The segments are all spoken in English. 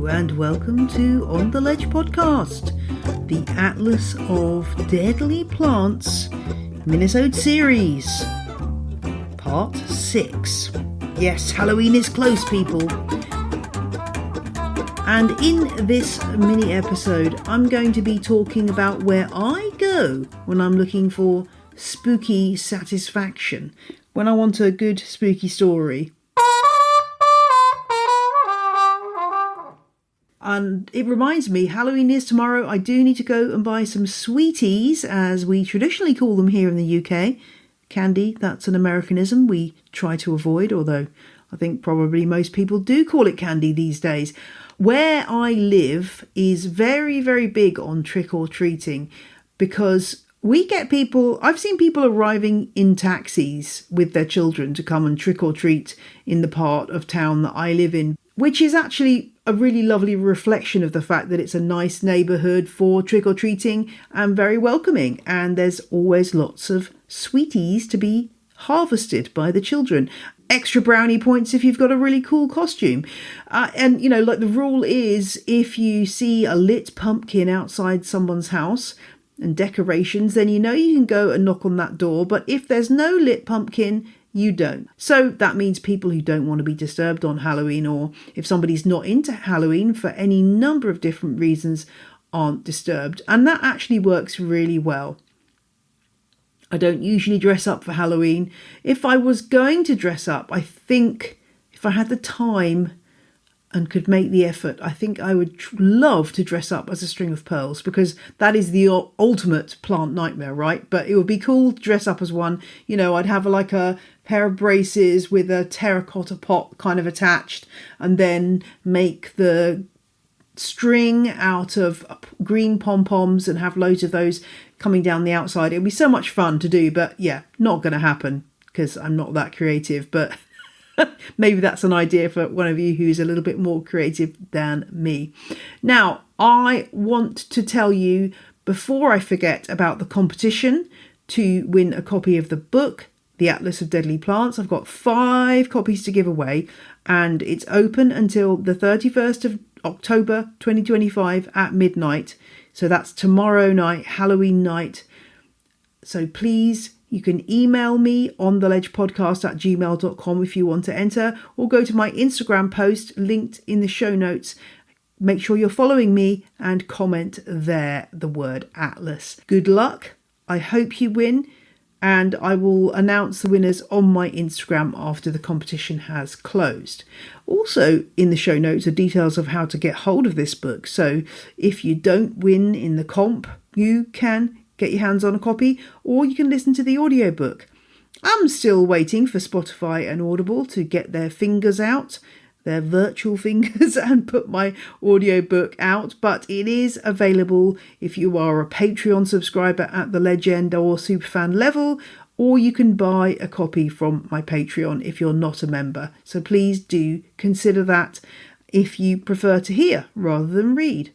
Hello and welcome to On the Ledge podcast, the Atlas of Deadly Plants Minisode series, part 6. Yes, Halloween is close, people. And in this mini episode, I'm going to be talking about where I go when I'm looking for spooky satisfaction, when I want a good spooky story. And it reminds me, Halloween is tomorrow. I do need to go and buy some sweeties, as we traditionally call them here in the UK. Candy, that's an Americanism we try to avoid, although I think probably most people do call it candy these days. Where I live is very, very big on trick-or-treating, because we get people, I've seen people arriving in taxis with their children to come and trick-or-treat in the part of town that I live in, which is actually a really lovely reflection of the fact that it's a nice neighbourhood for trick-or-treating and very welcoming. And there's always lots of sweeties to be harvested by the children. Extra brownie points if you've got a really cool costume. And, you know, like the rule is, if you see a lit pumpkin outside someone's house and decorations, then you know you can go and knock on that door. But if there's no lit pumpkin, you don't. So that means people who don't want to be disturbed on Halloween, or if somebody's not into Halloween for any number of different reasons, aren't disturbed. And that actually works really well. I don't usually dress up for Halloween. If I was going to dress up, I think if I had the time and could make the effort, I think I would love to dress up as a string of pearls, because that is the ultimate plant nightmare, right? But it would be cool to dress up as one. You know, I'd have like a pair of braces with a terracotta pot kind of attached, and then make the string out of green pom-poms and have loads of those coming down the outside. It would be so much fun to do, but yeah, not going to happen because I'm not that creative. But maybe that's an idea for one of you who's a little bit more creative than me. Now, I want to tell you, before I forget, about the competition to win a copy of the book, The Atlas of Deadly Plants. I've got 5 copies to give away, and it's open until the 31st of October 2025 at midnight. So that's tomorrow night, Halloween night. So please, you can email me on theledgepodcast@gmail.com if you want to enter, or go to my Instagram post linked in the show notes. Make sure you're following me and comment there the word Atlas. Good luck. I hope you win, and I will announce the winners on my Instagram after the competition has closed. Also in the show notes are details of how to get hold of this book. So if you don't win in the comp, you can get your hands on a copy, or you can listen to the audiobook. I'm still waiting for Spotify and Audible to get their fingers out, their virtual fingers, and put my audiobook out, but it is available if you are a Patreon subscriber at the Legend or Superfan level, or you can buy a copy from my Patreon if you're not a member. So please do consider that if you prefer to hear rather than read.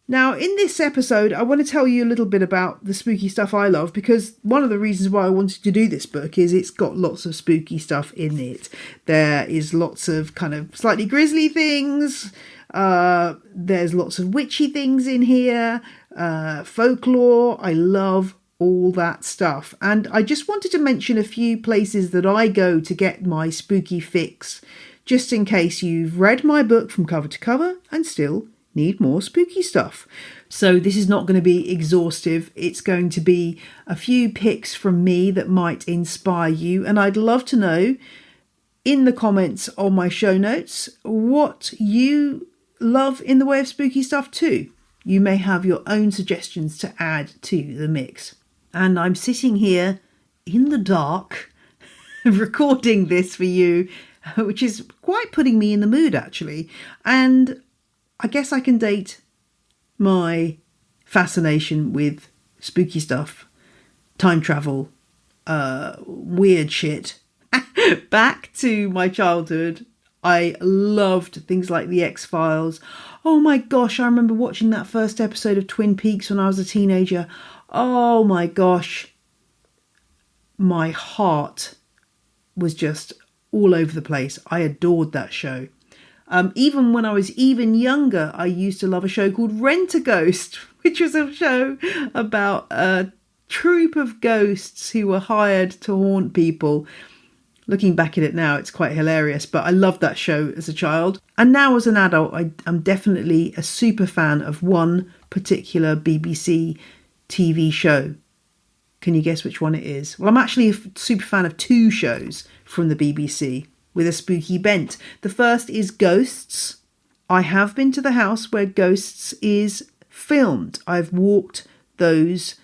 Now, in this episode, I want to tell you a little bit about the spooky stuff I love, because one of the reasons why I wanted to do this book is it's got lots of spooky stuff in it. There is lots of kind of slightly grisly things. There's lots of witchy things in here. Folklore. I love all that stuff. And I just wanted to mention a few places that I go to get my spooky fix, just in case you've read my book from cover to cover and still need more spooky stuff. So this is not going to be exhaustive. It's going to be a few picks from me that might inspire you. And I'd love to know in the comments on my show notes what you love in the way of spooky stuff too. You may have your own suggestions to add to the mix. And I'm sitting here in the dark recording this for you, which is quite putting me in the mood actually. And I guess I can date my fascination with spooky stuff, time travel, weird shit, back to my childhood. I loved things like The X-Files. Oh my gosh, I remember watching that first episode of Twin Peaks when I was a teenager. Oh my gosh, my heart was just all over the place. I adored that show. Even when I was even younger, I used to love a show called Rent-A-Ghost, which was a show about a troupe of ghosts who were hired to haunt people. Looking back at it now, it's quite hilarious, but I loved that show as a child. And now as an adult, I'm definitely a super fan of one particular BBC TV show. Can you guess which one it is? Well, I'm actually a super fan of two shows from the BBC with a spooky bent. The first is Ghosts. I have been to the house where Ghosts is filmed. I've walked those,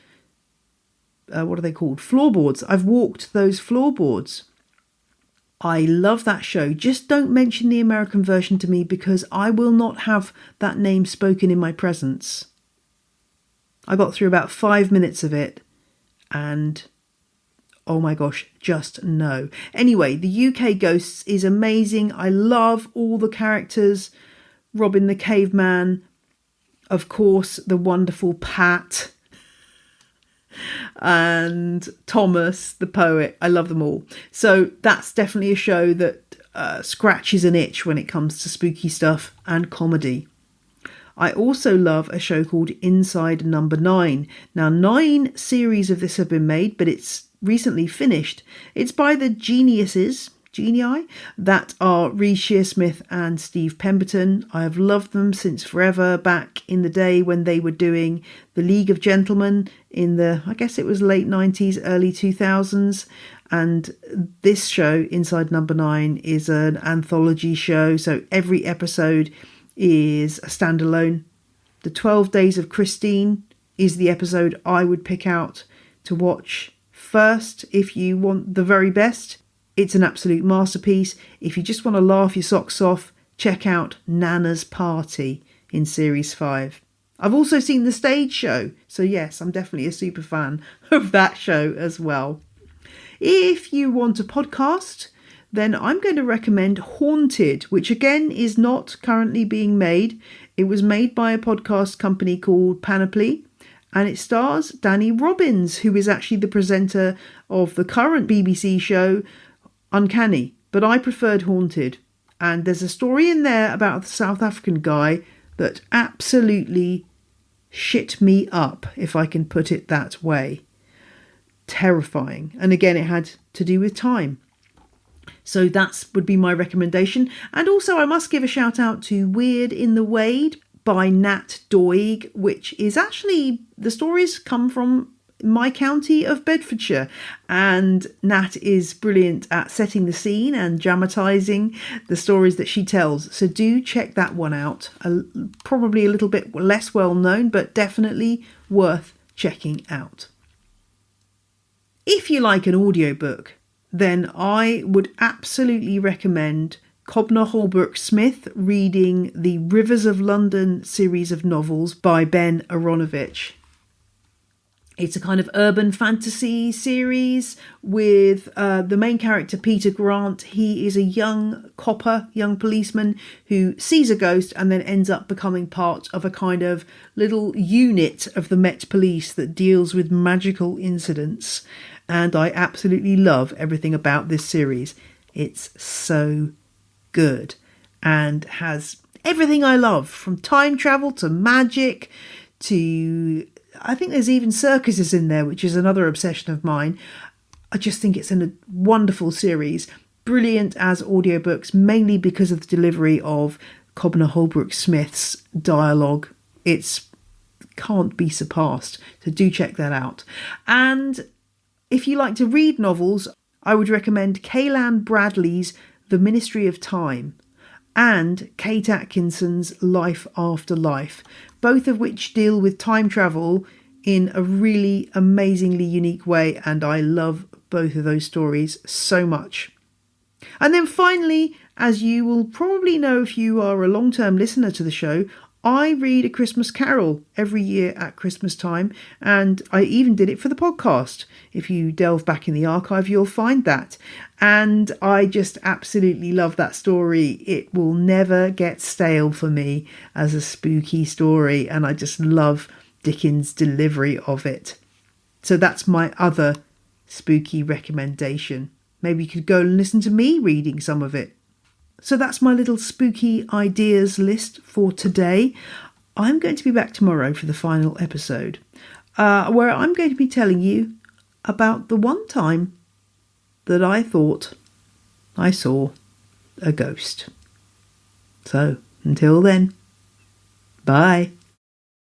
what are they called? Floorboards. I've walked those floorboards. I love that show. Just don't mention the American version to me because I will not have that name spoken in my presence. I got through about 5 minutes of it and oh my gosh, just no. Anyway, the UK Ghosts is amazing. I love all the characters. Robin the Caveman, of course, the wonderful Pat, and Thomas the poet. I love them all. So that's definitely a show that scratches an itch when it comes to spooky stuff and comedy. I also love a show called Inside Number 9. Now, 9 series of this have been made, but it's recently finished. It's by the Genii, that are Reece Shearsmith and Steve Pemberton. I have loved them since forever, back in the day when they were doing The League of Gentlemen in the, I guess it was late 90s, early 2000s. And this show, Inside Number 9, is an anthology show. So every episode is a standalone. The 12 Days of Christine is the episode I would pick out to watch first if you want the very best. It's an absolute masterpiece. If you just want to laugh your socks off, check out Nana's Party in Series 5. I've also seen the stage show, so yes, I'm definitely a super fan of that show as well. If you want a podcast, then I'm going to recommend Haunted, which again is not currently being made. It was made by a podcast company called Panoply, and it stars Danny Robbins, who is actually the presenter of the current BBC show Uncanny, but I preferred Haunted. And there's a story in there about the South African guy that absolutely shit me up, if I can put it that way. Terrifying. And again, it had to do with time. So that would be my recommendation. And also I must give a shout out to Weird in the Wade by Nat Doig, which is actually, the stories come from my county of Bedfordshire, and Nat is brilliant at setting the scene and dramatising the stories that she tells. So do check that one out. Probably a little bit less well known, but definitely worth checking out. If you like an audiobook, then I would absolutely recommend Cobner Holbrook Smith reading the Rivers of London series of novels by Ben Aronovich. It's a kind of urban fantasy series with the main character, Peter Grant. He is a young copper, young policeman who sees a ghost and then ends up becoming part of a kind of little unit of the Met Police that deals with magical incidents. And I absolutely love everything about this series. It's so good and has everything I love, from time travel to magic to, I think there's even circuses in there, which is another obsession of mine. I just think it's a wonderful series. Brilliant as audiobooks, mainly because of the delivery of Cobner Holbrook Smith's dialogue. It's can't be surpassed. So do check that out. And if you like to read novels, I would recommend Kaylan Bradley's The Ministry of Time and Kate Atkinson's Life After Life, both of which deal with time travel in a really amazingly unique way, and I love both of those stories so much. And then finally, as you will probably know if you are a long-term listener to the show, I read A Christmas Carol every year at Christmas time, and I even did it for the podcast. If you delve back in the archive, you'll find that. And I just absolutely love that story. It will never get stale for me as a spooky story, and I just love Dickens' delivery of it. So that's my other spooky recommendation. Maybe you could go and listen to me reading some of it. So that's my little spooky ideas list for today. I'm going to be back tomorrow for the final episode, where I'm going to be telling you about the one time that I thought I saw a ghost. So, until then, bye.